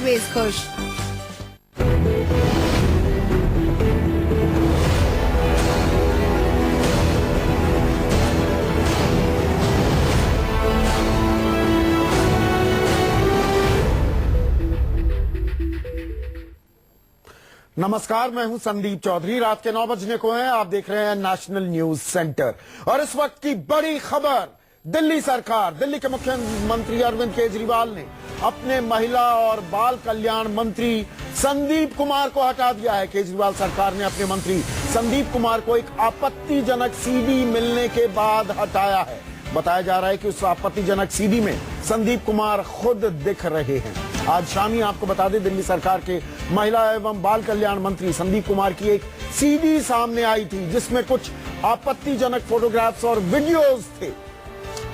Always खुश। नमस्कार, मैं हूं संदीप चौधरी। रात के 9 बजने को हैं। आप देख रहे हैं नेशनल न्यूज सेंटर और इस वक्त की बड़ी खबर, दिल्ली सरकार, दिल्ली के मुख्यमंत्री अरविंद केजरीवाल ने अपने महिला और बाल कल्याण मंत्री संदीप कुमार को हटा दिया है। केजरीवाल सरकार ने अपने मंत्री संदीप कुमार को एक आपत्तिजनक सीडी मिलने के बाद हटाया है। बताया जा रहा है कि उस आपत्तिजनक सीडी में संदीप कुमार खुद दिख रहे हैं। आज शाम ही आपको बता दें, दिल्ली सरकार के महिला एवं बाल कल्याण मंत्री संदीप कुमार की एक सीडी सामने आई थी जिसमें कुछ आपत्तिजनक फोटोग्राफ्स और वीडियोस थे।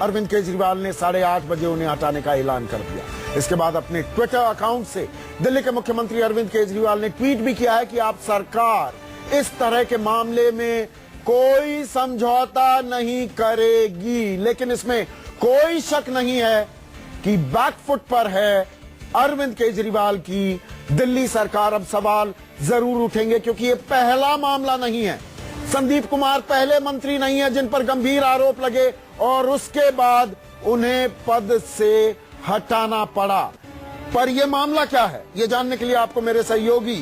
अरविंद केजरीवाल ने 8:30 बजे उन्हें हटाने का ऐलान कर दिया। इसके बाद अपने ट्विटर अकाउंट से दिल्ली के मुख्यमंत्री अरविंद केजरीवाल ने ट्वीट भी किया है कि आप सरकार इस तरह के मामले में कोई समझौता नहीं करेगी। लेकिन इसमें कोई शक नहीं है कि बैकफुट पर है अरविंद केजरीवाल की दिल्ली सरकार। अब सवाल जरूर उठेंगे क्योंकि ये पहला मामला नहीं है। संदीप कुमार पहले मंत्री नहीं है जिन पर गंभीर आरोप लगे और उसके बाद उन्हें पद से हटाना पड़ा। पर यह मामला क्या है, ये जानने के लिए आपको मेरे सहयोगी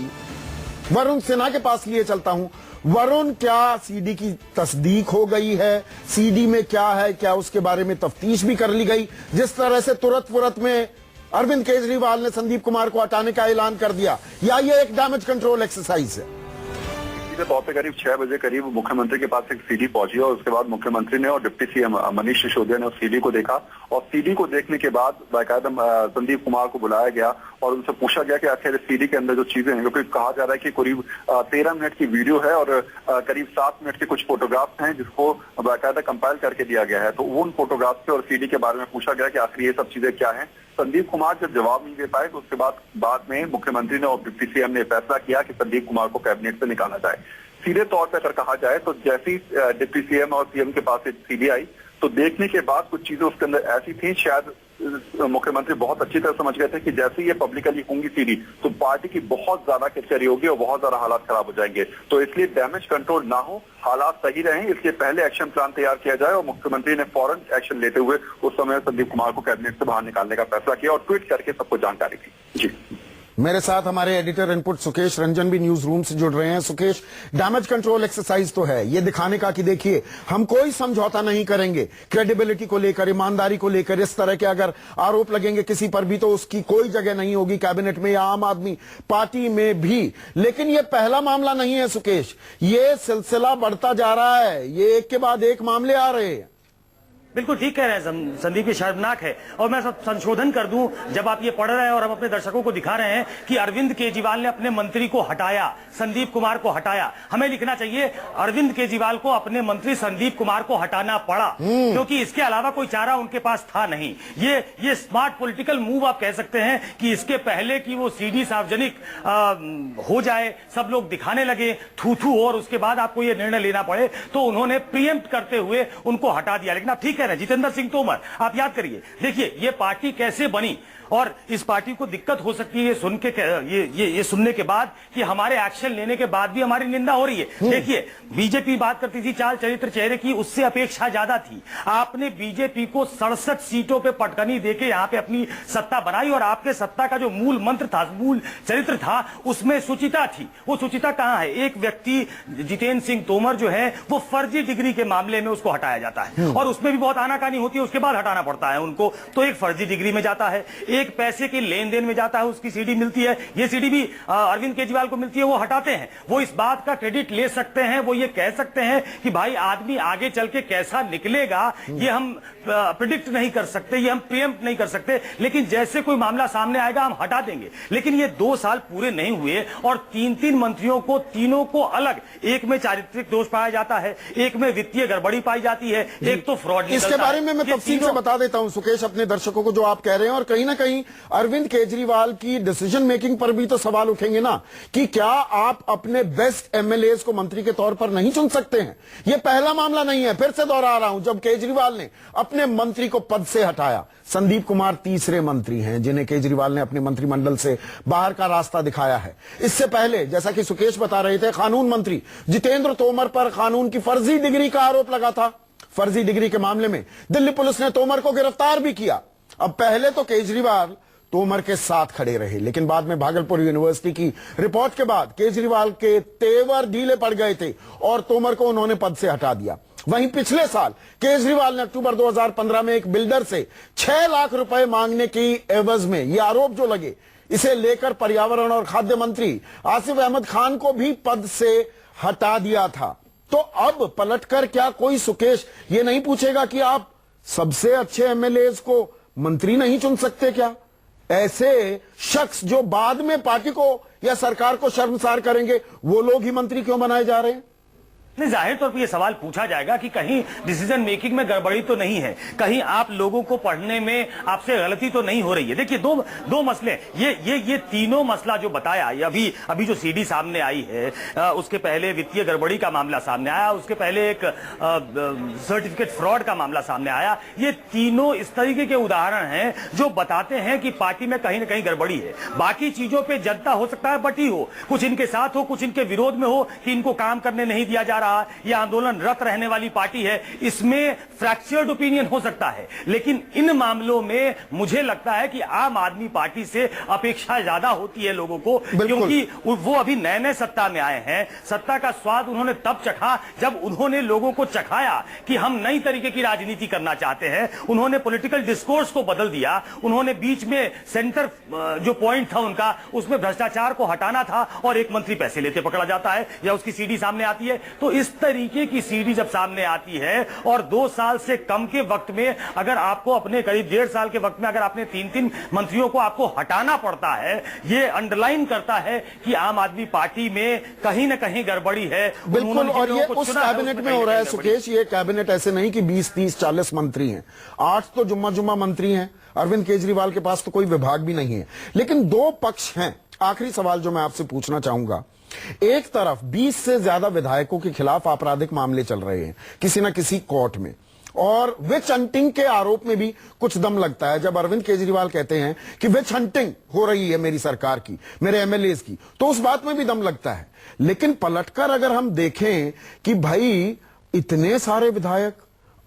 वरुण सिन्हा के पास लिए चलता हूं। वरुण, क्या सीडी की तस्दीक हो गई है? सीडी में क्या है, क्या उसके बारे में तफ्तीश भी कर ली गई? जिस तरह से तुरंत में अरविंद केजरीवाल ने संदीप कुमार को हटाने का ऐलान कर दिया, या ये एक डैमेज कंट्रोल एक्सरसाइज है? सीधे तौर पे करीब 6 बजे करीब मुख्यमंत्री के पास एक सीडी पहुंची और उसके बाद मुख्यमंत्री ने और डिप्टी सीएम मनीष सिसोदिया ने उस सीडी को देखा और सीडी को देखने के बाद बाकायदा संदीप कुमार को बुलाया गया और उनसे पूछा गया कि आखिर सीडी के अंदर जो चीजें हैं, क्योंकि कहा जा रहा है कि करीब 13 मिनट की वीडियो है और करीब 7 मिनट के कुछ फोटोग्राफ्स हैं जिसको बाकायदा कंपाइल करके दिया गया है। तो उन फोटोग्राफ्स और सीडी के बारे में पूछा गया कि आखिर ये सब चीजें क्या है। संदीप कुमार जब जवाब नहीं दे पाए तो उसके बाद में मुख्यमंत्री ने और डिप्टी सीएम ने फैसला किया कि संदीप कुमार को कैबिनेट से निकाला जाए। सीधे तौर पर अगर कहा जाए तो जैसे ही डिप्टी सीएम और सीएम के पास एक सीडी आई तो देखने के बाद कुछ चीजें उसके अंदर ऐसी थी, शायद मुख्यमंत्री बहुत अच्छी तरह समझ गए थे कि जैसे ही ये पब्लिकली होंगी सीडी तो पार्टी की बहुत ज्यादा किरकिरी होगी और बहुत ज्यादा हालात खराब हो जाएंगे। तो इसलिए डैमेज कंट्रोल ना हो, हालात सही रहें, इसलिए पहले एक्शन प्लान तैयार किया जाए और मुख्यमंत्री ने फौरन एक्शन लेते हुए उस समय संदीप कुमार को कैबिनेट से बाहर निकालने का फैसला किया और ट्वीट करके सबको जानकारी दी। जी, मेरे साथ हमारे एडिटर इनपुट सुकेश रंजन भी न्यूज रूम से जुड़ रहे हैं। सुकेश, डैमेज कंट्रोल एक्सरसाइज तो है ये दिखाने का कि देखिए हम कोई समझौता नहीं करेंगे, क्रेडिबिलिटी को लेकर, ईमानदारी को लेकर। इस तरह के अगर आरोप लगेंगे किसी पर भी तो उसकी कोई जगह नहीं होगी कैबिनेट में या आम आदमी पार्टी में भी। लेकिन ये पहला मामला नहीं है सुकेश, ये सिलसिला बढ़ता जा रहा है, ये एक के बाद एक मामले आ रहे हैं। बिल्कुल ठीक कह रहे हैं संदीप, ये शर्मनाक है। और मैं सब संशोधन कर दूं, जब आप ये पढ़ रहे हैं और हम अपने दर्शकों को दिखा रहे हैं कि अरविंद केजरीवाल ने अपने मंत्री को हटाया, संदीप कुमार को हटाया, हमें लिखना चाहिए अरविंद केजरीवाल को अपने मंत्री संदीप कुमार को हटाना पड़ा क्योंकि इसके अलावा कोई चारा उनके पास था नहीं। ये स्मार्ट पॉलिटिकल मूव आप कह सकते हैं कि इसके पहले कि वो सीडी सार्वजनिक हो जाए, सब लोग दिखाने लगे, थू और उसके बाद आपको ये निर्णय लेना पड़े, तो उन्होंने प्रीएम्प्ट करते हुए उनको हटा दिया। लेकिन आप ठीक है जितेंद्र सिंह तोमर, आप याद करिए, देखिए ये पार्टी कैसे बनी और इस पार्टी को दिक्कत हो सकती है ये सुनने के बाद कि हमारे एक्शन लेने के बाद भी हमारी निंदा हो रही है। देखिए बीजेपी बात करती थी चाल चरित्र चेहरे की, उससे अपेक्षा ज्यादा थी। आपने बीजेपी को 67 सीटों पे पटकनी देके यहां पे अपनी सत्ता बनाई और आपके सत्ता का जो मूल मंत्र था, मूल चरित्र था, उसमें सुचिता थी। वो सुचिता कहां है? एक व्यक्ति जितेंद्र सिंह तोमर जो है वो फर्जी डिग्री के मामले में उसको हटाया जाता है और उसमें भी बहुत आनाकानी होती है, उसके बाद हटाना पड़ता है उनको। तो एक फर्जी डिग्री में जाता है, एक पैसे के लेन देन में जाता है, उसकी सीडी मिलती है, ये सीडी भी अरविंद केजरीवाल को मिलती है, वो हटाते हैं। वो इस बात का क्रेडिट ले सकते हैं, वो ये कह सकते हैं कि भाई आदमी आगे चल के कैसा निकलेगा ये हम प्रिडिक्ट नहीं कर सकते, ये हम प्रीएम्प्ट नहीं कर सकते, लेकिन जैसे कोई मामला सामने आएगा हम हटा देंगे। लेकिन ये 2 साल पूरे नहीं हुए और 3 मंत्रियों को, तीनों को अलग, एक में चारित्रिक दोष पाया जाता है, एक में वित्तीय गड़बड़ी पाई जाती है, एक तो फ्रॉड। इसके बारे में मैं तफसील से बता देता हूं सुकेश अपने दर्शकों को जो आप कह रहे हैं, और कहीं ना कहीं कहीं अरविंद केजरीवाल की डिसीजन मेकिंग पर भी तो सवाल उठेंगे ना कि क्या आप अपने बेस्ट एमएलएज को मंत्री के तौर पर नहीं चुन सकते हैं। यह पहला मामला नहीं है, फिर से दोहरा रहा हूं, जब केजरीवाल ने अपने मंत्री को पद से हटाया। संदीप कुमार तीसरे मंत्री हैं जिन्हें केजरीवाल ने अपने मंत्रिमंडल से बाहर का रास्ता दिखाया है। इससे पहले जैसा कि सुकेश बता रहे थे, कानून मंत्री जितेंद्र तोमर पर कानून की फर्जी डिग्री का आरोप लगा था। फर्जी डिग्री के मामले में दिल्ली पुलिस ने तोमर को गिरफ्तार भी किया। अब पहले तो केजरीवाल तोमर के साथ खड़े रहे, लेकिन बाद में भागलपुर यूनिवर्सिटी की रिपोर्ट के बाद केजरीवाल के तेवर ढीले पड़ गए थे और तोमर को उन्होंने पद से हटा दिया। वहीं पिछले साल केजरीवाल ने अक्टूबर 2015 में एक बिल्डर से 6 लाख रुपए मांगने की एवज में ये आरोप जो लगे, इसे लेकर पर्यावरण और खाद्य मंत्री आसिफ अहमद खान को भी पद से हटा दिया था। तो अब पलटकर क्या कोई सुकेश ये नहीं पूछेगा कि आप सबसे अच्छे एमएलएज को मंत्री नहीं चुन सकते क्या? ऐसे शख्स जो बाद में पार्टी को या सरकार को शर्मसार करेंगे, वो लोग ही मंत्री क्यों बनाए जा रहे हैं? नहीं, जाहिर तौर पर यह सवाल पूछा जाएगा कि कहीं डिसीजन मेकिंग में गड़बड़ी तो नहीं है, कहीं आप लोगों को पढ़ने में आपसे गलती तो नहीं हो रही है। देखिए दो मसले, ये तीनों मसला जो बताया, ये अभी जो सीडी सामने आई है, उसके पहले वित्तीय गड़बड़ी का मामला सामने आया, उसके पहले एक सर्टिफिकेट फ्रॉड का मामला सामने आया। ये तीनों इस तरीके के उदाहरण हैं जो बताते हैं कि पार्टी में कहीं ना कहीं गड़बड़ी है। बाकी चीजों पर जनता हो सकता है बटी हो, कुछ इनके साथ हो, कुछ इनके विरोध में हो कि इनको काम करने नहीं दिया जा रहा, यह आंदोलन रत रहने वाली पार्टी है, इसमें फ्रैक्चर्ड ओपिनियन हो सकता है। लेकिन इन मामलों में मुझे लगता है कि आम आदमी पार्टी से अपेक्षा ज्यादा होती है लोगों को, क्योंकि वो अभी नए नए सत्ता में आए हैं। सत्ता का स्वाद उन्होंने तब चखा जब उन्होंने लोगों को चखाया कि हम नई तरीके की राजनीति करना चाहते हैं। उन्होंने पॉलिटिकल डिस्कोर्स को बदल दिया, उन्होंने बीच में सेंटर जो पॉइंट था उनका, उसमें भ्रष्टाचार को हटाना था और एक मंत्री पैसे लेते पकड़ा जाता है या उसकी सीडी सामने आती है। तो इस तरीके की सीडी जब सामने आती है और 2 साल से कम के वक्त में अगर आपको अपने करीब 1.5 साल के वक्त में अगर आपने 3 मंत्रियों को आपको हटाना पड़ता है, ये अंडरलाइन करता है कि आम आदमी पार्टी में कहीं ना कहीं गड़बड़ी है। बिल्कुल, और ये उस कैबिनेट में हो रहा है सुकेश। ये कैबिनेट ऐसे नहीं कि 20, 30, 40 मंत्री हैं, 8 तो जुम्मा मंत्री हैं। अरविंद केजरीवाल के पास तो कोई विभाग भी नहीं है। लेकिन 2 पक्ष हैं। आखिरी सवाल जो मैं आपसे पूछना चाहूंगा, एक तरफ 20 से ज्यादा विधायकों के खिलाफ आपराधिक मामले चल रहे हैं किसी न किसी कोर्ट में, और विच हंटिंग के आरोप में भी कुछ दम लगता है। जब अरविंद केजरीवाल कहते हैं कि विच हंटिंग हो रही है मेरी सरकार की, मेरे एमएलएज की, तो उस बात में भी दम लगता है। लेकिन पलटकर अगर हम देखें कि भाई इतने सारे विधायक,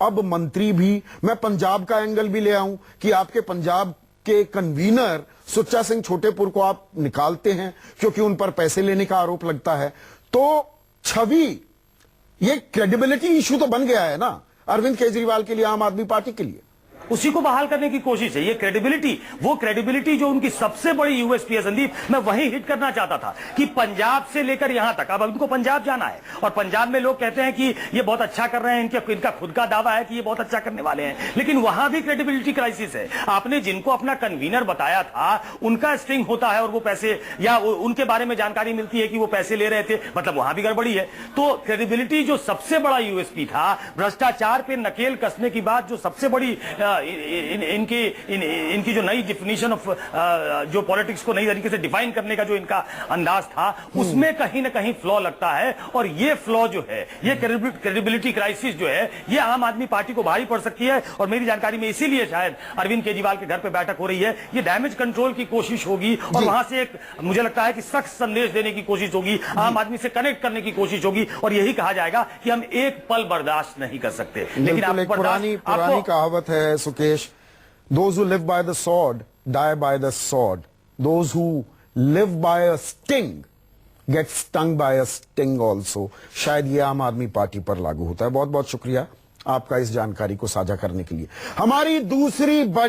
अब मंत्री भी, मैं पंजाब का एंगल भी ले आऊं कि आपके पंजाब के कन्वीनर सुच्चा सिंह छोटेपुर को आप निकालते हैं क्योंकि उन पर पैसे लेने का आरोप लगता है, तो छवि, ये क्रेडिबिलिटी इशू तो बन गया है ना अरविंद केजरीवाल के लिए, आम आदमी पार्टी के लिए। उसी को बहाल करने की कोशिश है। ये क्रेडिबिलिटी, वो क्रेडिबिलिटी जो उनकी सबसे बड़ी यूएसपी है संदीप, मैं वही हिट करना चाहता था कि पंजाब से लेकर यहां तक, अब उनको पंजाब जाना है और पंजाब में लोग कहते हैं कि ये बहुत अच्छा कर रहे हैं, इनका खुद का दावा है कि ये बहुत अच्छा करने वाले हैं, लेकिन वहां भी क्रेडिबिलिटी क्राइसिस है। आपने जिनको अपना कन्वीनर बताया था उनका स्ट्रिंग होता है और वो पैसे, या उनके बारे में जानकारी मिलती है कि वो पैसे ले रहे थे, मतलब वहां भी गड़बड़ी है। तो क्रेडिबिलिटी जो सबसे बड़ा यूएसपी था, भ्रष्टाचार पे नकेल कसने की बात जो सबसे बड़ी इनकी जो नई डिफिनीशन ऑफ जो पॉलिटिक्स को नई तरीके से डिफाइन करने का जो इनका अंदाज था, उसमें कहीं ना कहीं फ्लॉ लगता है। और ये फ्लॉ जो है, ये क्रेडिबिलिटी क्राइसिस जो है, ये आम आदमी पार्टी को भारी पड़ सकती है। और मेरी जानकारी में इसीलिए शायद अरविंद केजरीवाल के घर पे बैठक हो रही है। ये डैमेज कंट्रोल की कोशिश होगी और वहां से एक, मुझे लगता है कि सख्त संदेश देने की कोशिश होगी, आम आदमी से कनेक्ट करने की कोशिश होगी और यही कहा जाएगा कि हम एक पल बर्दाश्त नहीं कर सकते। लेकिन आप पुरानी कहावत है Sukesh, those who live by the sword die by the sword, those who live by a sting get stung by a sting also। शायद ये आम आदमी पार्टी पर लागू होता है। बहुत बहुत शुक्रिया आपका इस जानकारी को साझा करने के लिए। हमारी दूसरी